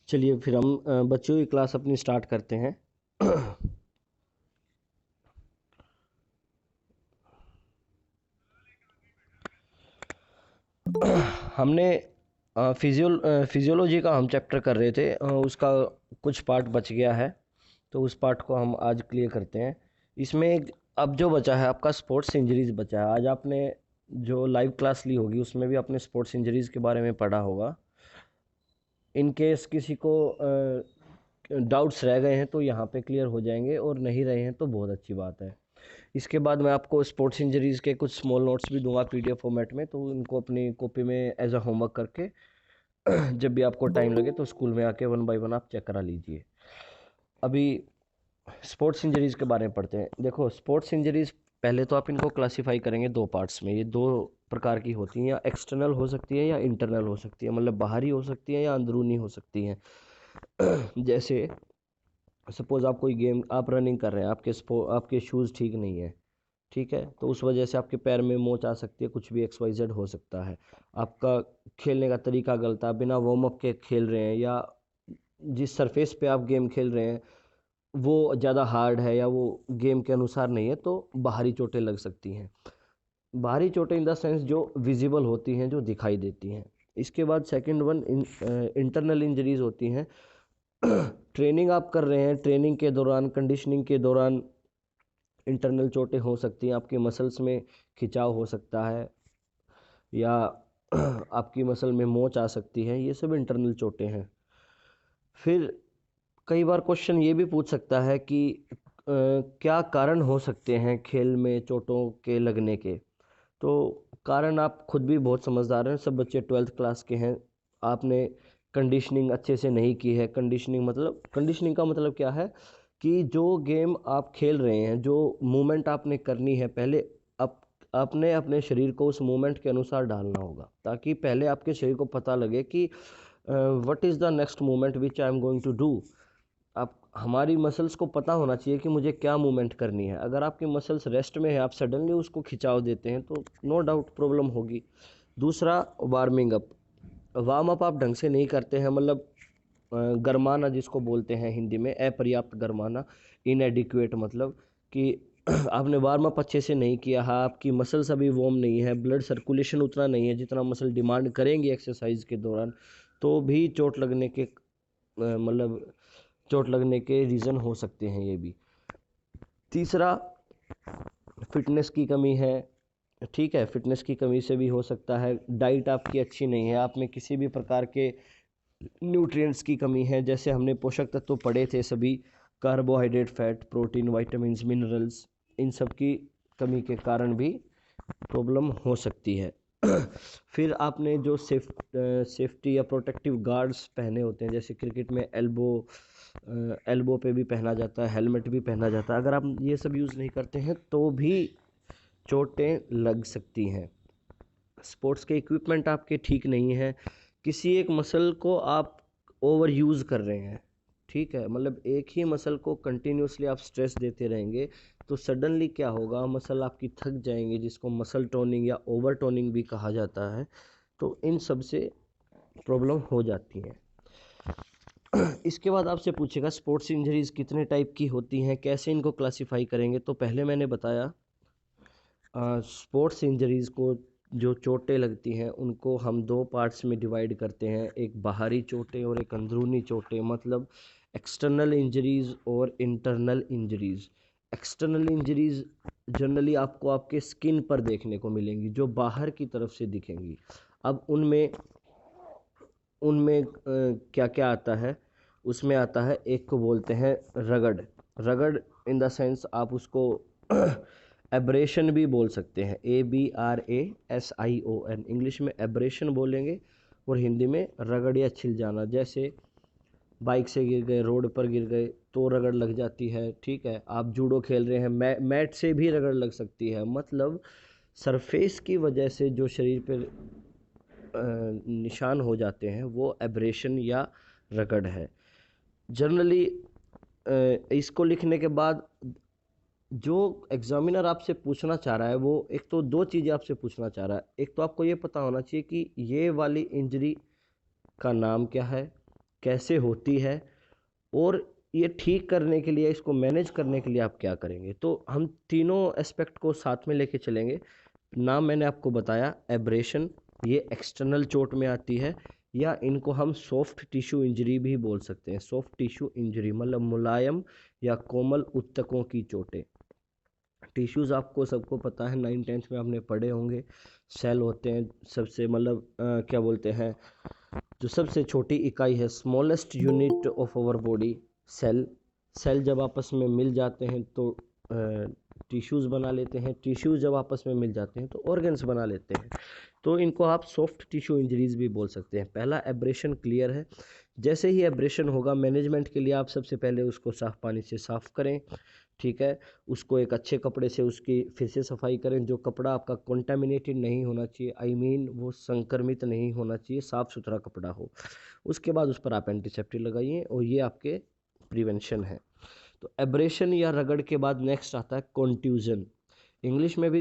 चलिए फिर हम बच्चों की क्लास अपनी स्टार्ट करते हैं। हमने फिजियोलॉजी का हम चैप्टर कर रहे थे, उसका कुछ पार्ट बच गया है, तो उस पार्ट को हम आज क्लियर करते हैं। इसमें अब जो बचा है आपका स्पोर्ट्स इंजरीज बचा है। आज आपने जो लाइव क्लास ली होगी उसमें भी आपने स्पोर्ट्स इंजरीज के बारे में पढ़ा होगा। इन केस किसी को डाउट्स रह गए हैं तो यहाँ पे क्लियर हो जाएंगे, और नहीं रहे हैं तो बहुत अच्छी बात है। इसके बाद मैं आपको स्पोर्ट्स इंजरीज़ के कुछ स्मॉल नोट्स भी दूंगा पीडीएफ फॉर्मेट में, तो उनको अपनी कॉपी में एज अ होमवर्क करके जब भी आपको टाइम लगे तो स्कूल में आके 1 बाय 1 आप चेक करा लीजिए। अभी स्पोर्ट्स इंजरीज़ के बारे में पढ़ते हैं। देखो, स्पोर्ट्स इंजरीज़ पहले तो आप इनको क्लासीफाई करेंगे दो पार्ट्स में। ये दो प्रकार की होती हैं, या एक्सटर्नल हो सकती है या इंटरनल हो सकती है, मतलब बाहरी हो सकती है या अंदरूनी हो सकती हैं। जैसे सपोज आप कोई गेम, आप रनिंग कर रहे हैं, आपके शूज़ ठीक नहीं है, ठीक है, तो उस वजह से आपके पैर में मोच आ सकती है, कुछ भी XYZ हो सकता है। आपका खेलने का तरीका गलत है, बिना वार्म अप के खेल रहे हैं, या जिस सरफेस पे आप गेम खेल रहे हैं वो ज़्यादा हार्ड है या वो गेम के अनुसार नहीं है, तो बाहरी चोटें लग सकती हैं। बाहरी चोटें इन द सेंस जो विजिबल होती हैं, जो दिखाई देती हैं। इसके बाद सेकंड वन इंटरनल इंजरीज होती हैं। ट्रेनिंग आप कर रहे हैं, ट्रेनिंग के दौरान, कंडीशनिंग के दौरान इंटरनल चोटें हो सकती हैं। आपके मसल्स में खिंचाव हो सकता है, या आपकी मसल में मोच आ सकती है, ये सब इंटरनल चोटें हैं। फिर कई बार क्वेश्चन ये भी पूछ सकता है कि क्या कारण हो सकते हैं खेल में चोटों के लगने के। तो कारण आप खुद भी बहुत समझदार हैं, सब बच्चे 12th क्लास के हैं। आपने कंडीशनिंग अच्छे से नहीं की है। कंडीशनिंग का मतलब क्या है कि जो गेम आप खेल रहे हैं, जो मूवमेंट आपने करनी है, पहले आप आपने अपने शरीर को उस मूवमेंट के अनुसार डालना होगा, ताकि पहले आपके शरीर को पता लगे कि what is the next movement which I am going to do. आप, हमारी मसल्स को पता होना चाहिए कि मुझे क्या मूवमेंट करनी है। अगर आपकी मसल्स रेस्ट में है, आप सडनली उसको खिंचाव देते हैं तो नो डाउट प्रॉब्लम होगी। दूसरा, वार्मिंग अप। वार्म अप आप ढंग से नहीं करते हैं, मतलब गरमाना जिसको बोलते हैं हिंदी में, अपर्याप्त गरमाना, इनएडिक्वेट, मतलब कि आपने वार्म अप अच्छे से नहीं किया है, आपकी मसल्स अभी वार्म नहीं है, ब्लड सर्कुलेशन उतना नहीं है जितना मसल डिमांड करेंगी एक्सरसाइज के दौरान, तो भी मतलब चोट लगने के रीज़न हो सकते हैं ये भी। तीसरा, फिटनेस की कमी है। ठीक है, फिटनेस की कमी से भी हो सकता है। डाइट आपकी अच्छी नहीं है, आप में किसी भी प्रकार के न्यूट्रिएंट्स की कमी है। जैसे हमने पोषक तत्व पढ़े थे सभी, carbohydrate, fat, protein, vitamins, minerals, इन सब की कमी के कारण भी प्रॉब्लम हो सकती है। फिर आपने जो सेफ्टी या प्रोटेक्टिव गार्ड्स पहने होते हैं, जैसे क्रिकेट में एल्बो पे भी पहना जाता है, हेलमेट भी पहना जाता है, अगर आप ये सब यूज़ नहीं करते हैं तो भी चोटें लग सकती हैं। स्पोर्ट्स के इक्विपमेंट आपके ठीक नहीं है, किसी एक मसल को आप ओवर यूज़ कर रहे हैं, ठीक है, मतलब एक ही मसल को कंटिन्यूसली आप स्ट्रेस देते रहेंगे तो सडनली क्या होगा, मसल आपकी थक जाएंगे, जिसको मसल टोनिंग या ओवर टोनिंग भी कहा जाता है। तो इन सब से प्रॉब्लम हो जाती है। इसके बाद आपसे पूछेगा स्पोर्ट्स इंजरीज कितने टाइप की होती हैं, कैसे इनको क्लासिफाई करेंगे। तो पहले मैंने बताया स्पोर्ट्स इंजरीज़ को, जो चोटें लगती हैं उनको हम दो पार्ट्स में डिवाइड करते हैं, एक बाहरी चोटें और एक अंदरूनी चोटें, मतलब एक्सटर्नल इंजरीज़ और internal injuries. External injuries generally आपको आपके स्किन पर देखने को मिलेंगी, जो बाहर की तरफ से दिखेंगी। अब उनमें उनमें क्या क्या आता है, उसमें आता है, एक को बोलते हैं रगड़। रगड़ इन द सेंस आप उसको एब्रेशन भी बोल सकते हैं, ABRASION, इंग्लिश में एब्रेशन बोलेंगे और हिंदी में रगड़ या छिल जाना। जैसे बाइक से गिर गए, रोड पर गिर गए तो रगड़ लग जाती है, ठीक है। आप जूडो खेल रहे हैं, मैट से भी रगड़ लग सकती है। मतलब सरफेस की वजह से जो शरीर पर निशान हो जाते हैं वो एब्रेशन या रगड़ है। जनरली इसको लिखने के बाद जो एग्जामिनर आपसे पूछना चाह रहा है, वो एक तो दो चीज़ें आपसे पूछना चाह रहा है। एक तो आपको ये पता होना चाहिए कि ये वाली इंजरी का नाम क्या है, कैसे होती है, और ये ठीक करने के लिए, इसको मैनेज करने के लिए आप क्या करेंगे। तो हम तीनों एस्पेक्ट को साथ में लेके चलेंगे। नाम मैंने आपको बताया एब्रेशन, ये एक्सटर्नल चोट में आती है, या इनको हम सॉफ्ट टिश्यू इंजरी भी बोल सकते हैं। सॉफ्ट टिश्यू इंजरी मतलब मुलायम या कोमल ऊतकों की चोटें। टिश्यूज़ आपको सबको पता है, 9th-10th में आपने पढ़े होंगे। सेल होते हैं सबसे, मतलब क्या बोलते हैं, जो सबसे छोटी इकाई है, smallest unit of our body, cell. Cell जब आपस में मिल जाते हैं तो टिश्यूज़ बना लेते हैं, टिश्यूज़ जब आपस में मिल जाते हैं तो ऑर्गन्स बना लेते हैं। तो इनको आप सॉफ्ट टिश्यू इंजरीज भी बोल सकते हैं। पहला एब्रेशन क्लियर है। जैसे ही एब्रेशन होगा, मैनेजमेंट के लिए आप सबसे पहले उसको साफ़ पानी से साफ़ करें, ठीक है। उसको एक अच्छे कपड़े से उसकी फिर से सफाई करें। जो कपड़ा आपका कंटामिनेटेड नहीं होना चाहिए, आई मीन वो संक्रमित नहीं होना चाहिए, साफ़ सुथरा कपड़ा हो। उसके बाद उस पर आप एंटीसेप्टिक लगाइए, और ये आपके प्रिवेंशन है। तो एब्रेशन या रगड़ के बाद नेक्स्ट आता है कॉन्ट्यूजन। इंग्लिश में भी